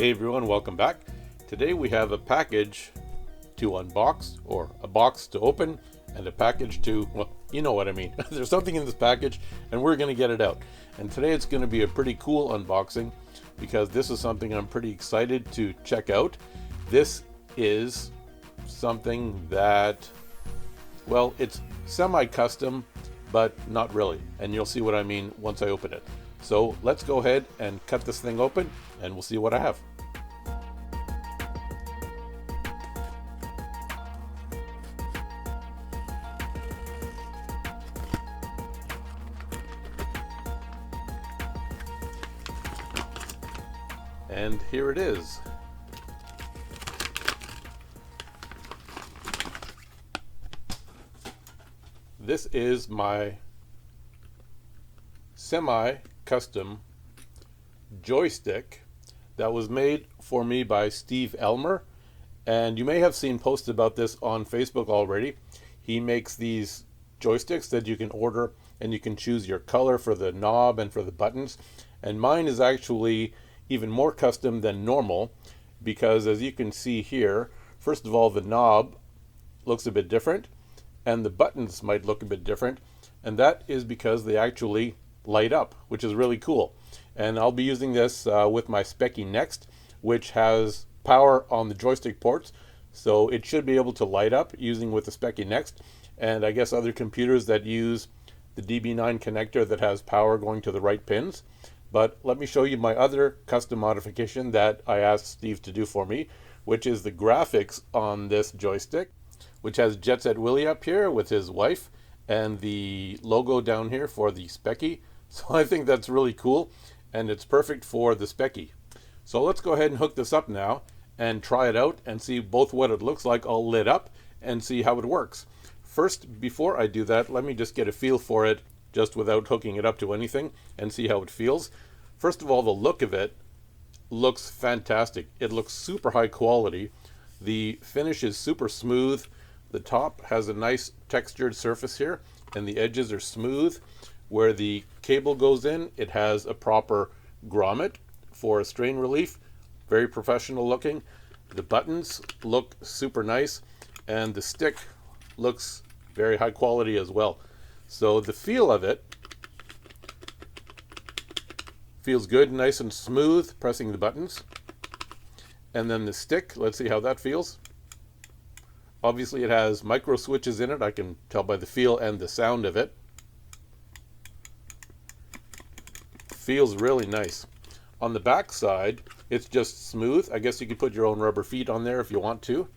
Hey everyone, welcome back. Today we have a package to unbox, or a box to open, and a package to, well, you know what I mean. There's something in this package and we're going to get it out. And today it's going to be a pretty cool unboxing because this is something I'm pretty excited to check out. This is something that, well, it's semi-custom, but not really. And you'll see what I mean once I open it. So let's go ahead and cut this thing open and we'll see what I have. And here it is. This is my semi-custom joystick that was made for me by Elmer, and you may have seen posts about this on Facebook already. He makes these joysticks that you can order, and you can choose your color for the knob and for the buttons, and mine is actually even more custom than normal because, as you can see here, first of all, the knob looks a bit different and the buttons might look a bit different, and that is because they actually light up, which is really cool. And I'll be using this with my Specky Next, which has power on the joystick ports, so it should be able to light up using with the Specky Next, and I guess other computers that use the DB9 connector that has power going to the right pins. But let me show you my other custom modification that I asked Steve to do for me, which is the graphics on this joystick, which has Jet Set Willie up here with his wife and the logo down here for the Specky. So I think that's really cool, and it's perfect for the Specky. So let's go ahead and hook this up now and try it out and see both what it looks like all lit up and see how it works. First, before I do that, let me just get a feel for it just without hooking it up to anything and see how it feels. First of all, the look of it looks fantastic. It looks super high quality. The finish is super smooth. The top has a nice textured surface here and the edges are smooth. Where the cable goes in, it has a proper grommet for a strain relief. Very professional looking. The buttons look super nice and the stick looks very high quality as well. So the feel of it feels good, nice and smooth pressing the buttons. And then the stick, let's see how that feels. Obviously it has micro switches in it. I can tell by the feel and the sound of it. Feels really nice. On the back side, it's just smooth. I guess you could put your own rubber feet on there if you want to.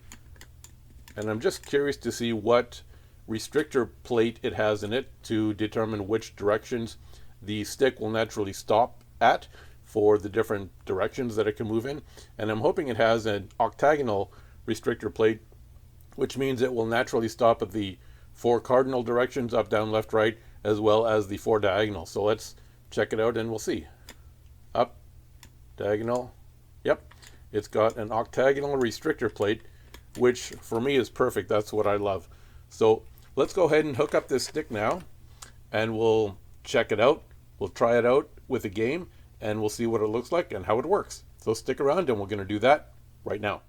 And I'm just curious to see what restrictor plate it has in it to determine which directions the stick will naturally stop at for the different directions that it can move in. And I'm hoping it has an octagonal restrictor plate, which means it will naturally stop at the 4 cardinal directions, up, down, left, right, as well as the 4 diagonal. So let's check it out and we'll see. Up, diagonal. Yep, it's got an octagonal restrictor plate, which for me is perfect. That's what I love. So let's go ahead and hook up this stick now and we'll check it out. We'll try it out with a game and we'll see what it looks like and how it works. So stick around and we're going to do that right now.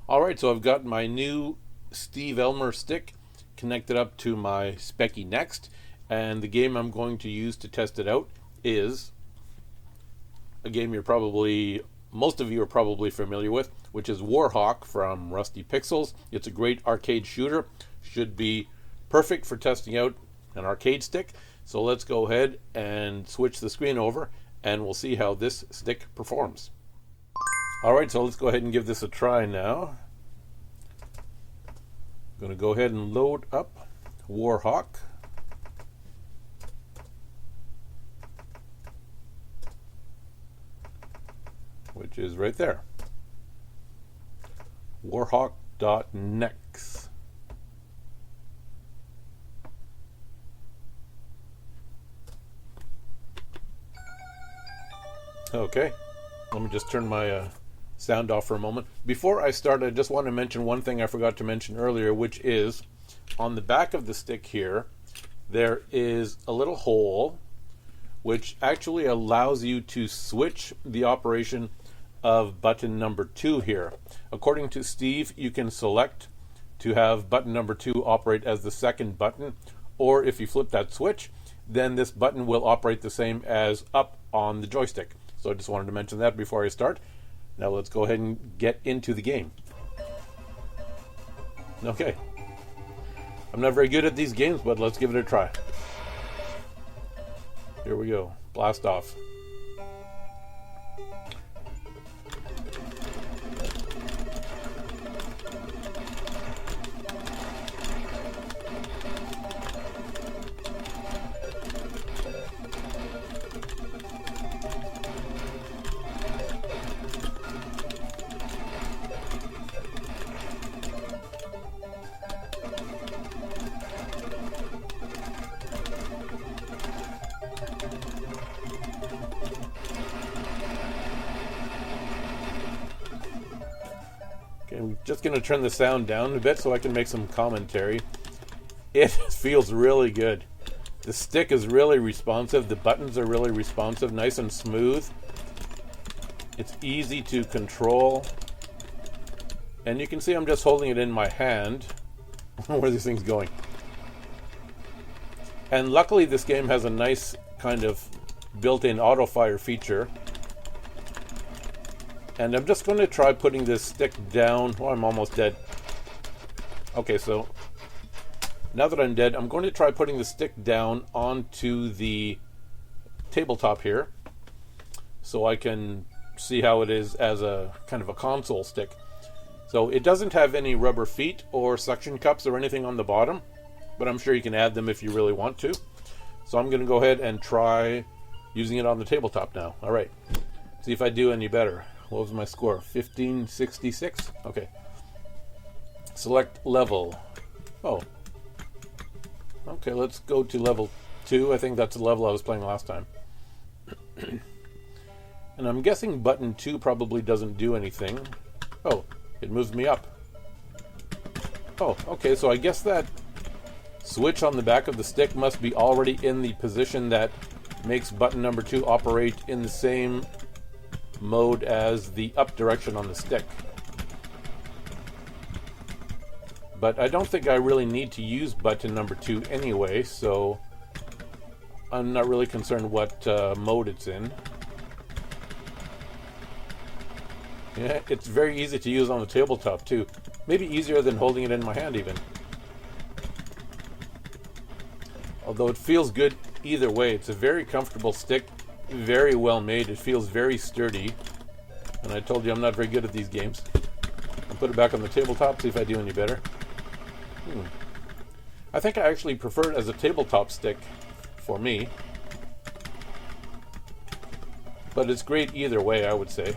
Alright, so I've got my new Elmer stick connected up to my Specky Next, and the game I'm going to use to test it out is a game most of you are probably familiar with, which is Warhawk from Rusty Pixels. It's a great arcade shooter, should be perfect for testing out an arcade stick. So let's go ahead and switch the screen over and we'll see how this stick performs. Alright, so let's go ahead and give this a try now. I'm going to go ahead and load up Warhawk. Which is right there. Warhawk.next. Okay, let me just turn my sound off for a moment. Before I start, I just want to mention one thing I forgot to mention earlier, which is on the back of the stick here, there is a little hole which actually allows you to switch the operation of button number 2 here. According to Steve, you can select to have button number 2 operate as the second button, or if you flip that switch, then this button will operate the same as up on the joystick. So I just wanted to mention that before I start. Now let's go ahead and get into the game. Okay. I'm not very good at these games, but let's give it a try. Here we go. Blast off. I'm just going to turn the sound down a bit so I can make some commentary. It feels really good. The stick is really responsive. The buttons are really responsive, nice and smooth. It's easy to control. And you can see I'm just holding it in my hand. Where are these things going? And luckily this game has a nice kind of built-in auto-fire feature. And I'm just going to try putting this stick down. Oh, I'm almost dead. Okay, so now that I'm dead, I'm going to try putting the stick down onto the tabletop here so I can see how it is as a kind of a console stick. So it doesn't have any rubber feet or suction cups or anything on the bottom, but I'm sure you can add them if you really want to. So I'm going to go ahead and try using it on the tabletop now. All right, see if I do any better. What was my score? 1566? Okay. Select level. Oh. Okay, let's go to level 2. I think that's the level I was playing last time. And I'm guessing button 2 probably doesn't do anything. Oh, it moves me up. Oh, okay, so I guess that switch on the back of the stick must be already in the position that makes button number 2 operate in the same mode as the up direction on the stick. But I don't think I really need to use button number 2 anyway, so I'm not really concerned what mode it's in. Yeah, it's very easy to use on the tabletop too. Maybe easier than holding it in my hand even. Although it feels good either way. It's a very comfortable stick. Very well made. It feels very sturdy. And I told you I'm not very good at these games. I'll put it back on the tabletop, see if I do any better. I think I actually prefer it as a tabletop stick for me. But it's great either way, I would say.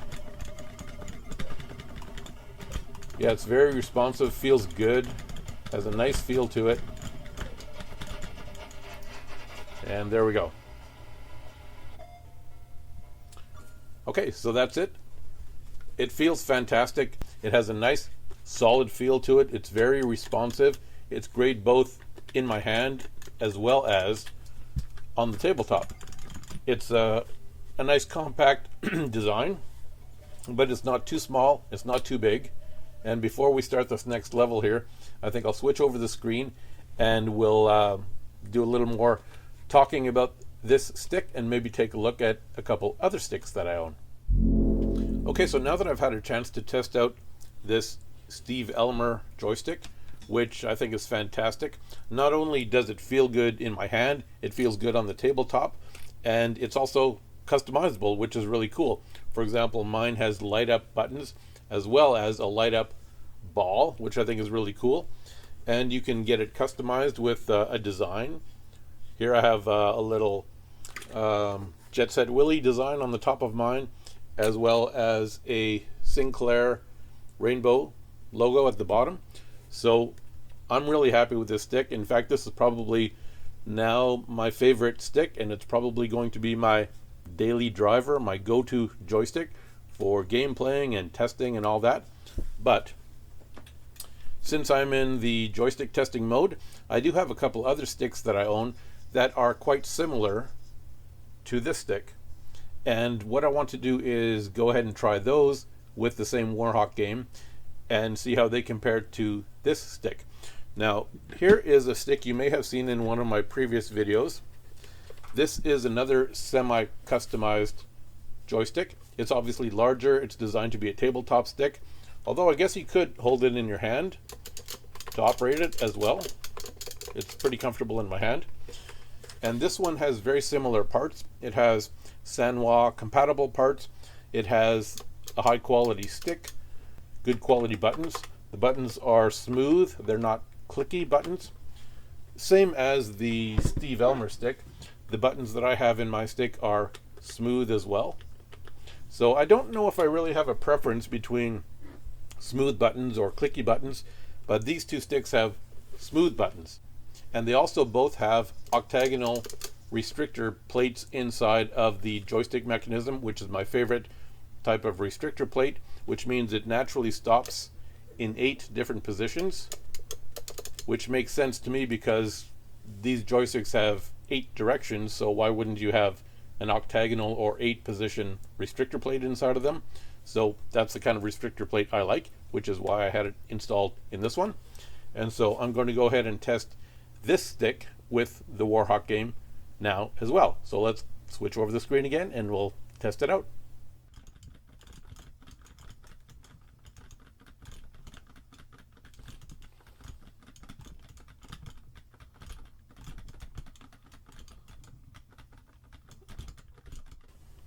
Yeah, it's very responsive, feels good, has a nice feel to it. And there we go. Okay, so that's it. It feels fantastic. It has a nice solid feel to it. It's very responsive. It's great both in my hand as well as on the tabletop. It's a nice compact design, but it's not too small, it's not too big. And before we start this next level here, I think I'll switch over the screen and we'll do a little more talking about this stick and maybe take a look at a couple other sticks that I own. Okay, so now that I've had a chance to test out this Steve Elmer joystick, which I think is fantastic, not only does it feel good in my hand, it feels good on the tabletop, and it's also customizable, which is really cool. For example, mine has light up buttons as well as a light up ball, which I think is really cool, and you can get it customized with a design. Here I have a little Jet Set Willie design on the top of mine, as well as a Sinclair rainbow logo at the bottom. So I'm really happy with this stick. In fact, this is probably now my favorite stick, and it's probably going to be my daily driver, my go-to joystick for game playing and testing and all that. But since I'm in the joystick testing mode, I do have a couple other sticks that I own that are quite similar to this stick. And what I want to do is go ahead and try those with the same Warhawk game and see how they compare to this stick. Now, here is a stick you may have seen in one of my previous videos. This is another semi-customized joystick. It's obviously larger. It's designed to be a tabletop stick, although I guess you could hold it in your hand to operate it as well. It's pretty comfortable in my hand. And this one has very similar parts. It has Sanwa compatible parts. It has a high quality stick, good quality buttons. The buttons are smooth. They're not clicky buttons. Same as the Steve Elmer stick. The buttons that I have in my stick are smooth as well. So I don't know if I really have a preference between smooth buttons or clicky buttons, but these two sticks have smooth buttons. And they also both have octagonal restrictor plates inside of the joystick mechanism, which is my favorite type of restrictor plate, which means it naturally stops in 8 different positions, which makes sense to me because these joysticks have 8 directions, so why wouldn't you have an octagonal or 8 position restrictor plate inside of them? So that's the kind of restrictor plate I like, which is why I had it installed in this one. And so I'm going to go ahead and test this stick with the Warhawk game now as well. So let's switch over the screen again and we'll test it out.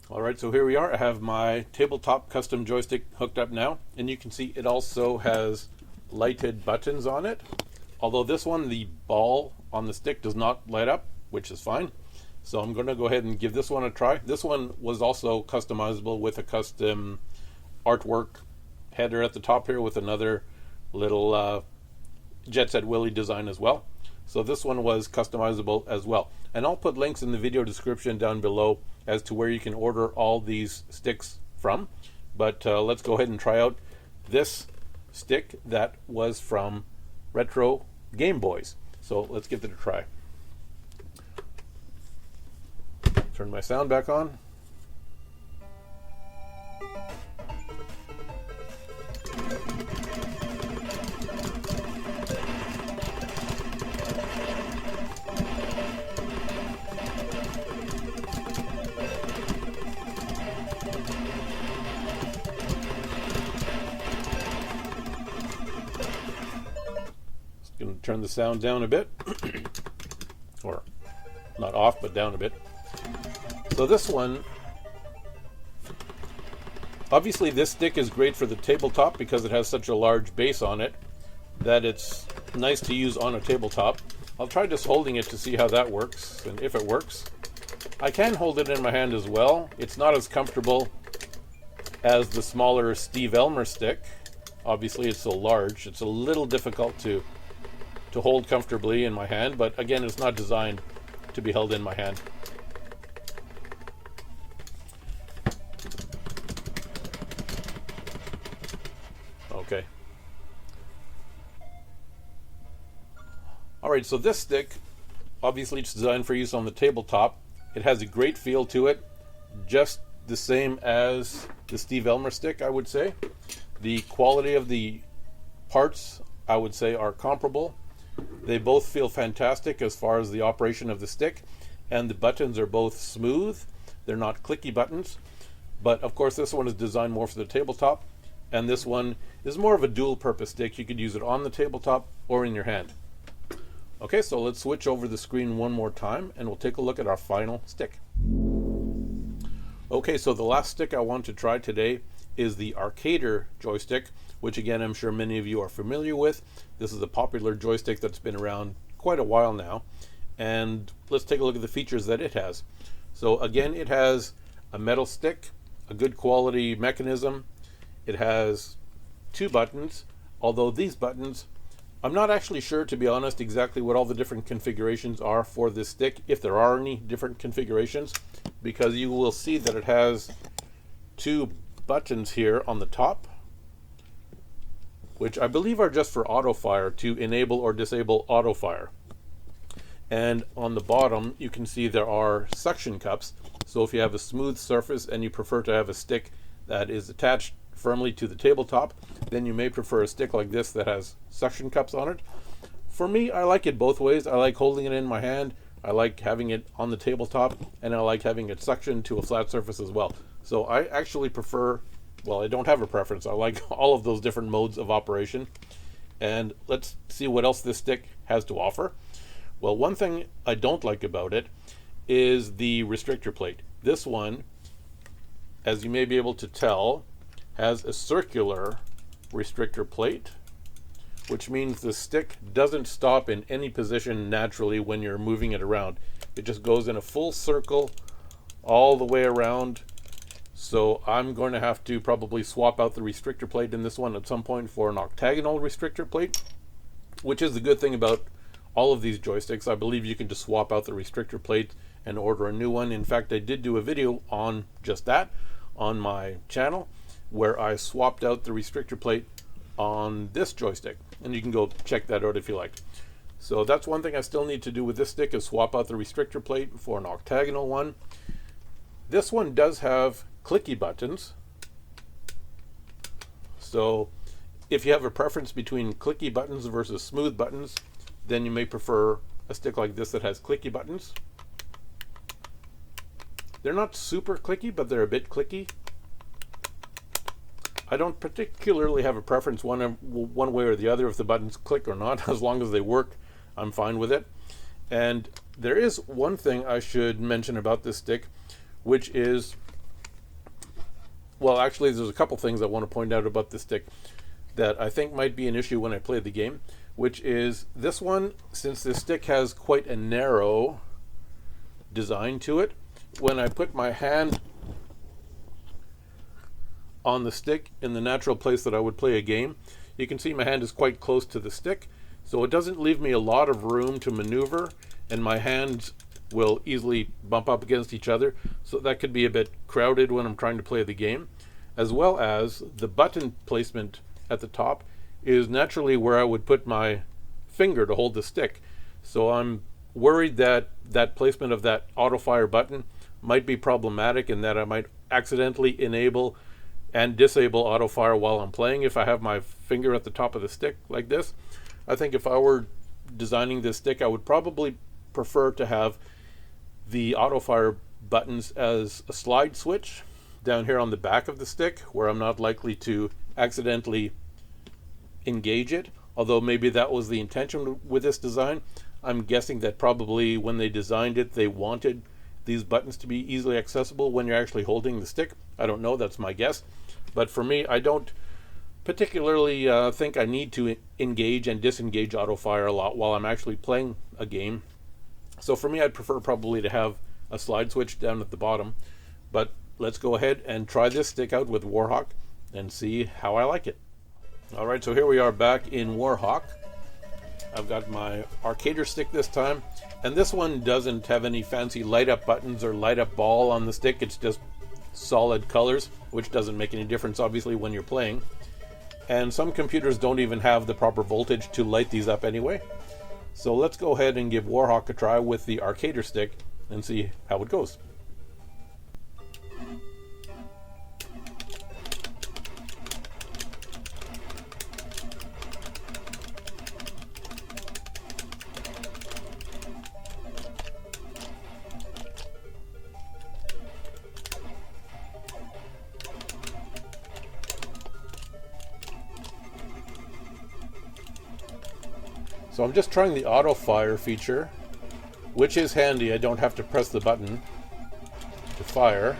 Alright, so here we are. I have my tabletop custom joystick hooked up now, and you can see it also has lighted buttons on it. Although this one, the ball on the stick does not light up, which is fine. So I'm going to go ahead and give this one a try. This one was also customizable with a custom artwork header at the top here with another little Jet Set Willy design as well. So this one was customizable as well. And I'll put links in the video description down below as to where you can order all these sticks from. But let's go ahead and try out this stick that was from RetroGameBoyz. So let's give it a try. Turn my sound back on. Going to turn the sound down a bit, or not off, but down a bit. So this one, obviously this stick is great for the tabletop because it has such a large base on it that it's nice to use on a tabletop. I'll try just holding it to see how that works and if it works. I can hold it in my hand as well. It's not as comfortable as the smaller Steve Elmer stick. Obviously it's so large, it's a little difficult to hold comfortably in my hand, but again, it's not designed to be held in my hand. Okay. Alright, so this stick, obviously it's designed for use on the tabletop. It has a great feel to it, just the same as the Steve Elmer stick, I would say. The quality of the parts, I would say, are comparable. They both feel fantastic as far as the operation of the stick, and the buttons are both smooth. They're not clicky buttons, but of course this one is designed more for the tabletop, and this one is more of a dual purpose stick. You could use it on the tabletop or in your hand. Okay, so let's switch over the screen one more time and we'll take a look at our final stick. Okay, so the last stick I want to try today is the Arcader joystick, which again I'm sure many of you are familiar with. This is a popular joystick that's been around quite a while now, and let's take a look at the features that it has. So again, it has a metal stick, a good quality mechanism. It has 2 buttons, although these buttons, I'm not actually sure, to be honest, exactly what all the different configurations are for this stick, if there are any different configurations, because you will see that it has 2 buttons here on the top, which I believe are just for auto fire, to enable or disable auto fire. And on the bottom you can see there are suction cups, so if you have a smooth surface and you prefer to have a stick that is attached firmly to the tabletop, then you may prefer a stick like this that has suction cups on it. For me, I like it both ways. I like holding it in my hand, I like having it on the tabletop, and I like having it suctioned to a flat surface as well. So I actually prefer, well, I don't have a preference. I like all of those different modes of operation. And let's see what else this stick has to offer. Well, one thing I don't like about it is the restrictor plate. This one, as you may be able to tell, has a circular restrictor plate, which means the stick doesn't stop in any position naturally when you're moving it around. It just goes in a full circle all the way around. So I'm going to have to probably swap out the restrictor plate in this one at some point for an octagonal restrictor plate, which is the good thing about all of these joysticks. I believe you can just swap out the restrictor plate and order a new one. In fact, I did do a video on just that on my channel, where I swapped out the restrictor plate on this joystick, and you can go check that out if you like. So that's one thing I still need to do with this stick, is swap out the restrictor plate for an octagonal one. This one does have clicky buttons, so if you have a preference between clicky buttons versus smooth buttons, then you may prefer a stick like this that has clicky buttons. They're not super clicky, but they're a bit clicky. I don't particularly have a preference one way or the other if the buttons click or not. As long as they work, I'm fine with it. And there is one thing I should mention about this stick, which is, well, actually there's a couple things I want to point out about this stick that I think might be an issue when I play the game, which is this one, since this stick has quite a narrow design to it, when I put my hand on the stick in the natural place that I would play a game, you can see my hand is quite close to the stick, so it doesn't leave me a lot of room to maneuver, and my hands will easily bump up against each other, so that could be a bit crowded when I'm trying to play the game. As well as the button placement at the top is naturally where I would put my finger to hold the stick, so I'm worried that that placement of that auto fire button might be problematic, and that I might accidentally enable and disable auto fire while I'm playing if I have my finger at the top of the stick like this. I think if I were designing this stick, I would probably prefer to have the auto fire buttons as a slide switch down here on the back of the stick, where I'm not likely to accidentally engage it, although maybe that was the intention with this design. I'm guessing that probably when they designed it, they wanted these buttons to be easily accessible when you're actually holding the stick. I don't know, that's my guess. But for me, I don't particularly think I need to engage and disengage auto fire a lot while I'm actually playing a game. So for me, I'd prefer probably to have a slide switch down at the bottom. But let's go ahead and try this stick out with Warhawk and see how I like it. Alright, so here we are back in Warhawk. I've got my arcader stick this time, and this one doesn't have any fancy light up buttons or light up ball on the stick. It's just solid colors, which doesn't make any difference obviously when you're playing, and some computers don't even have the proper voltage to light these up anyway. So let's go ahead and give Warhawk a try with the arcader stick and see how it goes. So I'm just trying the auto fire feature, which is handy. I don't have to press the button to fire.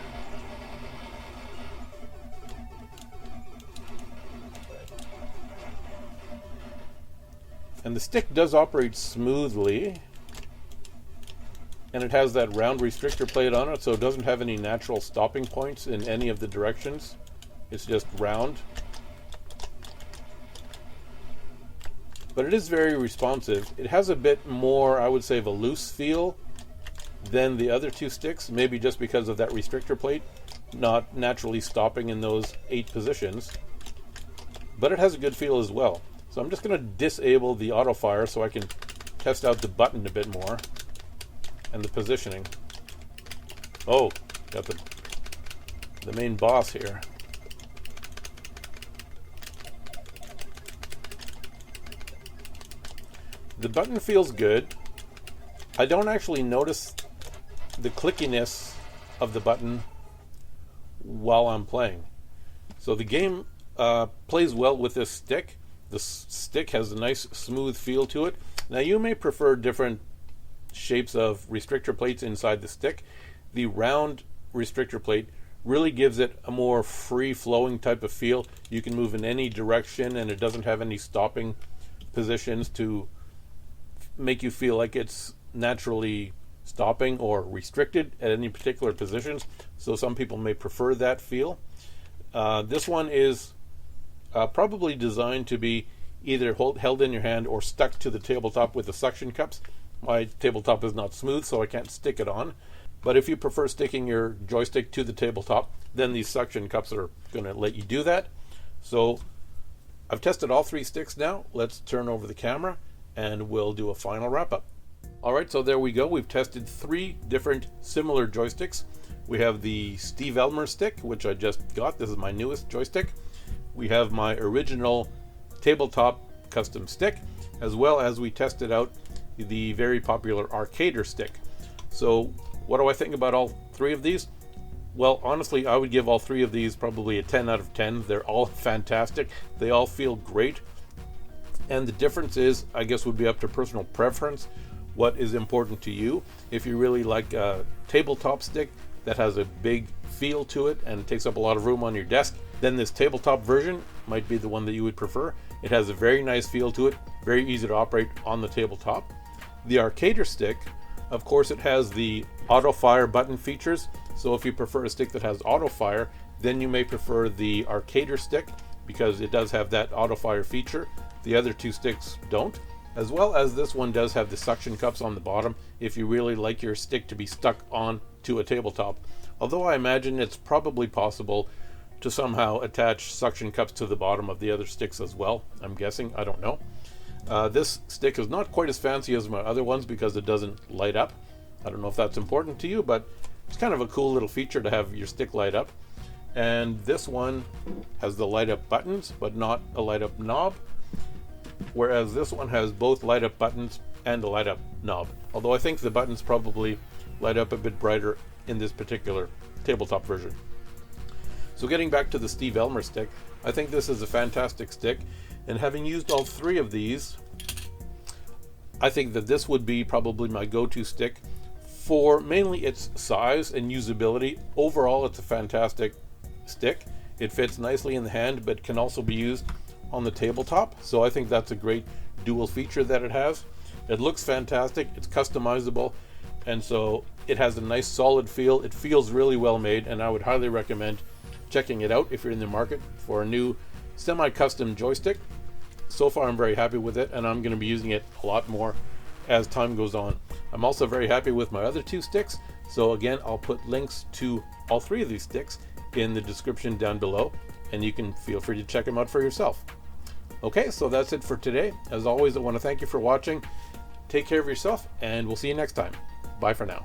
And the stick does operate smoothly, and it has that round restrictor plate on it, so it doesn't have any natural stopping points in any of the directions. It's just round. But it is very responsive. It has a bit more, I would say, of a loose feel than the other two sticks, maybe just because of that restrictor plate. not naturally stopping in those 8 positions, but it has a good feel as well. So I'm just going to disable the auto fire so I can test out the button a bit more and the positioning. Oh, got the main boss here. The button feels good. I don't actually notice the clickiness of the button while I'm playing. So the game plays well with this stick. The stick has a nice smooth feel to it. Now you may prefer different shapes of restrictor plates inside the stick. The round restrictor plate really gives it a more free-flowing type of feel. You can move in any direction and it doesn't have any stopping positions to make you feel like it's naturally stopping or restricted at any particular positions. So some people may prefer that feel. This one is probably designed to be either held in your hand or stuck to the tabletop with the suction cups. My tabletop is not smooth, so I can't stick it on. But if you prefer sticking your joystick to the tabletop, then these suction cups are going to let you do that. So I've tested all 3 sticks now. Let's turn over the camera and we'll do a final wrap-up. Alright, so there we go. We've tested 3 different similar joysticks. We have the Steve Elmer stick, which I just got. This is my newest joystick. We have my original tabletop custom stick, as well as we tested out the very popular Arcader stick. So what do I think about all 3 of these? Well, honestly, I would give all 3 of these probably a 10 out of 10. They're all fantastic. They all feel great. And the difference is, I guess, would be up to personal preference. What is important to you? If you really like a tabletop stick that has a big feel to it and takes up a lot of room on your desk, then this tabletop version might be the one that you would prefer. It has a very nice feel to it, very easy to operate on the tabletop. The Arcader stick, of course, it has the auto fire button features. So if you prefer a stick that has auto fire, then you may prefer the Arcader stick because it does have that auto fire feature. The other 2 sticks don't. As well as this one does have the suction cups on the bottom if you really like your stick to be stuck on to a tabletop. Although I imagine it's probably possible to somehow attach suction cups to the bottom of the other sticks as well. I'm guessing, I don't know. This stick is not quite as fancy as my other ones because it doesn't light up. I don't know if that's important to you, but it's kind of a cool little feature to have your stick light up. And this one has the light up buttons, but not a light up knob. Whereas this one has both light up buttons and a light up knob. Although I think the buttons probably light up a bit brighter in this particular tabletop version. So getting back to the Steve Elmer stick, I think this is a fantastic stick. And having used all 3 of these, I think that this would be probably my go-to stick for mainly its size and usability. Overall, it's a fantastic stick. It fits nicely in the hand, but can also be used on the tabletop. So I think that's a great dual feature that it has. It looks fantastic, it's customizable, and so it has a nice solid feel. It feels really well made, and I would highly recommend checking it out if you're in the market for a new semi-custom joystick. So far I'm very happy with it, and I'm going to be using it a lot more as time goes on. I'm also very happy with my other 2 sticks, so again, I'll put links to all 3 of these sticks in the description down below, and you can feel free to check them out for yourself. Okay, so that's it for today. As always, I want to thank you for watching. Take care of yourself, and we'll see you next time. Bye for now.